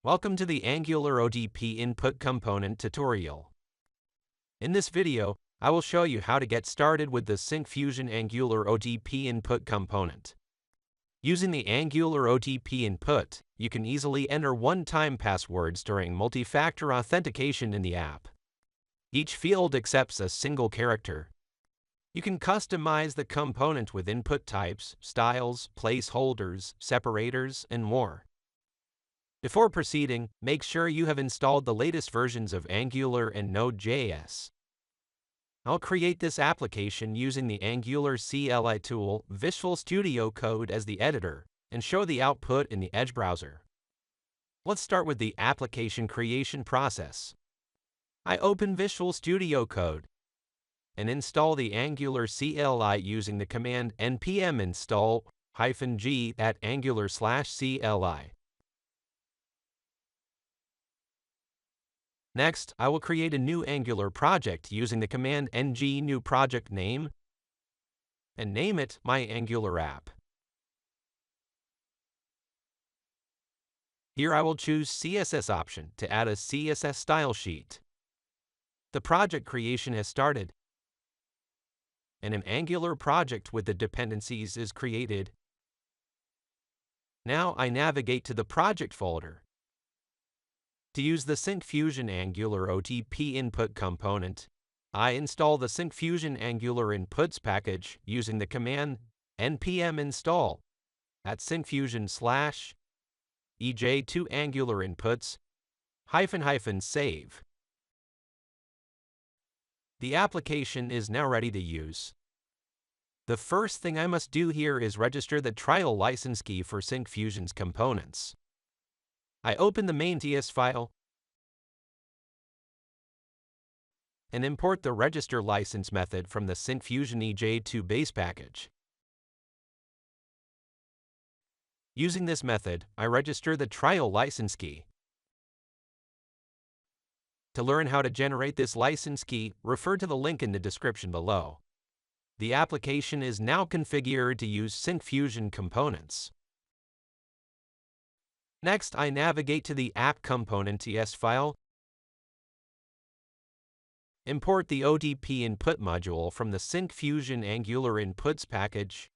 Welcome to the Angular OTP Input component tutorial. In this video, I will show you how to get started with the Syncfusion Angular OTP Input component. Using the Angular OTP Input, you can easily enter one-time passwords during multi-factor authentication in the app. Each field accepts a single character. You can customize the component with input types, styles, placeholders, separators, and more. Before proceeding, make sure you have installed the latest versions of Angular and Node.js. I'll create this application using the Angular CLI tool Visual Studio Code as the editor and show the output in the Edge browser. Let's start with the application creation process. I open Visual Studio Code and install the Angular CLI using the command npm install -g at angular/CLI. Next, I will create a new Angular project using the command ng new project name and name it my Angular app. Here I will choose CSS option to add a CSS style sheet. The project creation has started, and an Angular project with the dependencies is created. Now I navigate to the project folder. To use the Syncfusion Angular OTP Input component, I install the Syncfusion Angular Inputs package using the command npm install at syncfusion/ej2 Angular Inputs --save. The application is now ready to use. The first thing I must do here is register the trial license key for Syncfusion's components. I open the main.ts file and import the register license method from the Syncfusion ej2 base package. Using this method, I register the trial license key. To learn how to generate this license key, refer to the link in the description below. The application is now configured to use Syncfusion components. Next, I navigate to the app component.ts file, import the OTP input module from the Syncfusion Angular Inputs package,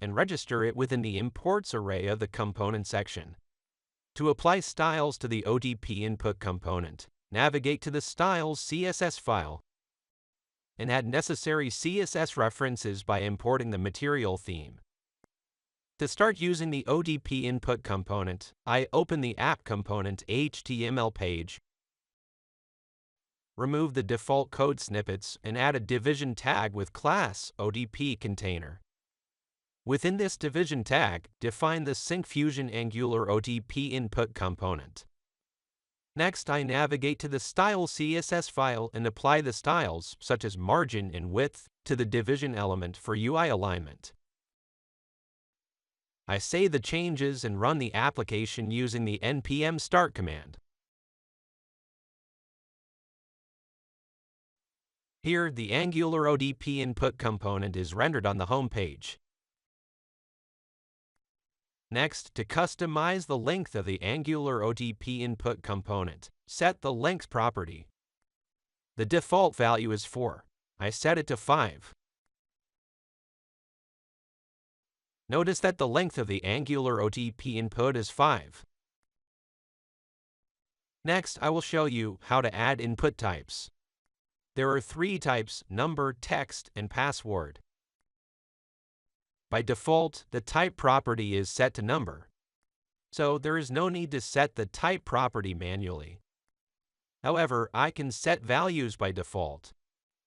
and register it within the imports array of the component section. To apply styles to the OTP input component, navigate to the styles CSS file and add necessary CSS references by importing the material theme. To start using the OTP input component, I open the app component HTML page, remove the default code snippets, and add a division tag with class OTP container. Within this division tag, define the Syncfusion Angular OTP input component. Next, I navigate to the style CSS file and apply the styles, such as margin and width, to the division element for UI alignment. I save the changes and run the application using the npm start command. Here, the Angular OTP input component is rendered on the home page. Next, to customize the length of the Angular OTP input component, set the length property. The default value is 4. I set it to 5. Notice that the length of the Angular OTP input is 5. Next, I will show you how to add input types. There are 3 types: number, text, and password. By default, the type property is set to number, so there is no need to set the type property manually. However, I can set values by default.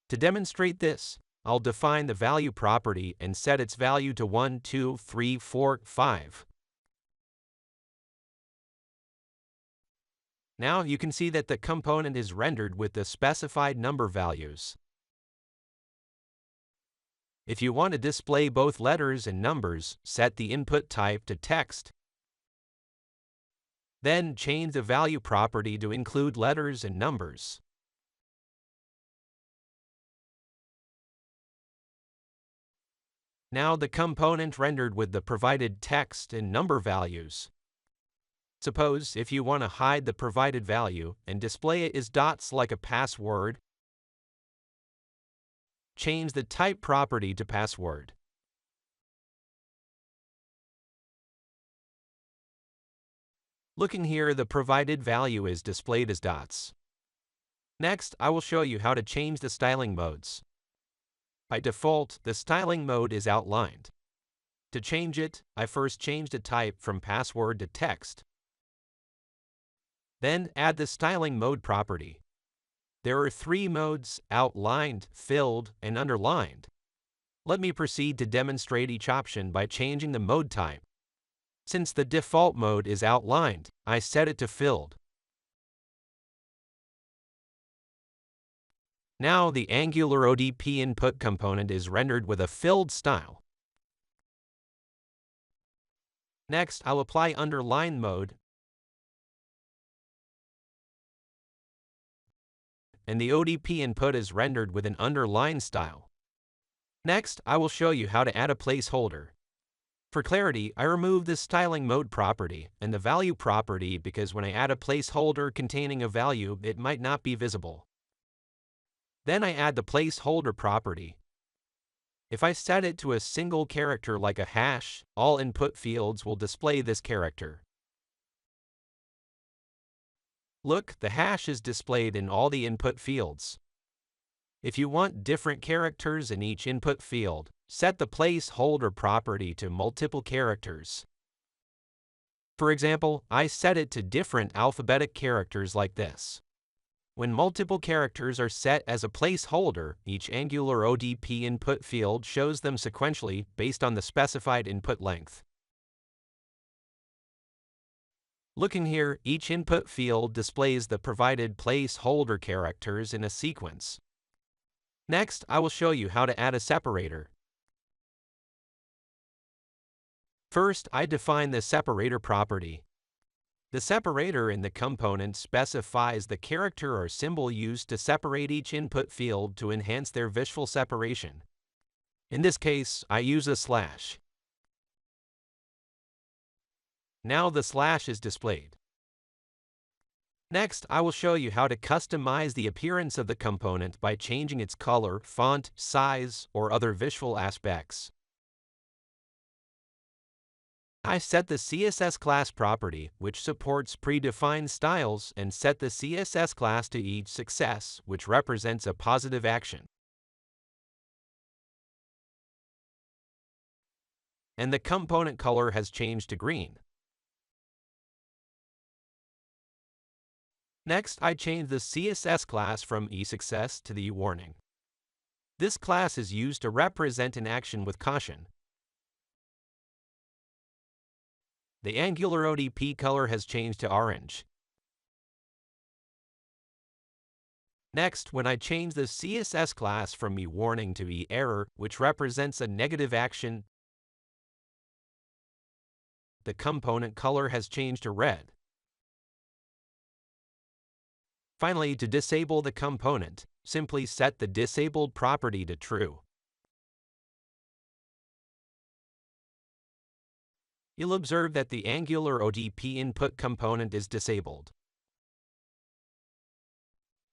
To demonstrate this, I'll define the value property and set its value to 1, 2, 3, 4, 5. Now you can see that the component is rendered with the specified number values. If you want to display both letters and numbers, set the input type to text. Then change the value property to include letters and numbers. Now the component rendered with the provided text and number values. Suppose if you want to hide the provided value and display it as dots like a password, change the type property to password. Looking here, the provided value is displayed as dots. Next, I will show you how to change the styling modes. By default, the styling mode is outlined. To change it, I first change the type from password to text. Then add the styling mode property. There are 3 modes: outlined, filled, and underlined. Let me proceed to demonstrate each option by changing the mode type. Since the default mode is outlined, I set it to filled. Now the Angular OTP input component is rendered with a filled style. Next, I'll apply underline mode, and the OTP input is rendered with an underline style. Next, I will show you how to add a placeholder. For clarity, I remove the styling mode property and the value property because when I add a placeholder containing a value, it might not be visible. Then I add the placeholder property. If I set it to a single character like a hash, all input fields will display this character. Look, the hash is displayed in all the input fields. If you want different characters in each input field, set the placeholder property to multiple characters. For example, I set it to different alphabetic characters like this. When multiple characters are set as a placeholder, each Angular OTP input field shows them sequentially based on the specified input length. Looking here, each input field displays the provided placeholder characters in a sequence. Next, I will show you how to add a separator. First, I define the separator property. The separator in the component specifies the character or symbol used to separate each input field to enhance their visual separation. In this case, I use a slash. Now the slash is displayed. Next, I will show you how to customize the appearance of the component by changing its color, font, size, or other visual aspects. I set the CSS class property, which supports predefined styles, and set the CSS class to each success, which represents a positive action. And the component color has changed to green. Next, I change the CSS class from eSuccess to the eWarning. This class is used to represent an action with caution. The Angular OTP color has changed to orange. Next, when I change the CSS class from eWarning to eError, which represents a negative action, the component color has changed to red. Finally, to disable the component, simply set the disabled property to true. You'll observe that the Angular OTP input component is disabled.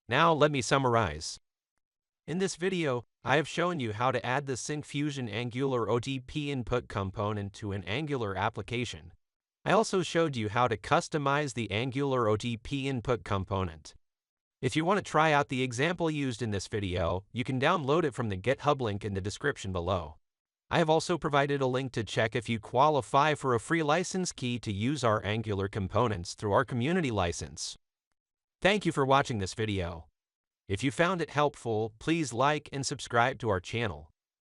Now let me summarize. In this video, I have shown you how to add the Syncfusion Angular OTP input component to an Angular application. I also showed you how to customize the Angular OTP input component. If you want to try out the example used in this video, you can download it from the GitHub link in the description below. I have also provided a link to check if you qualify for a free license key to use our Angular components through our community license. Thank you for watching this video. If you found it helpful, please like and subscribe to our channel.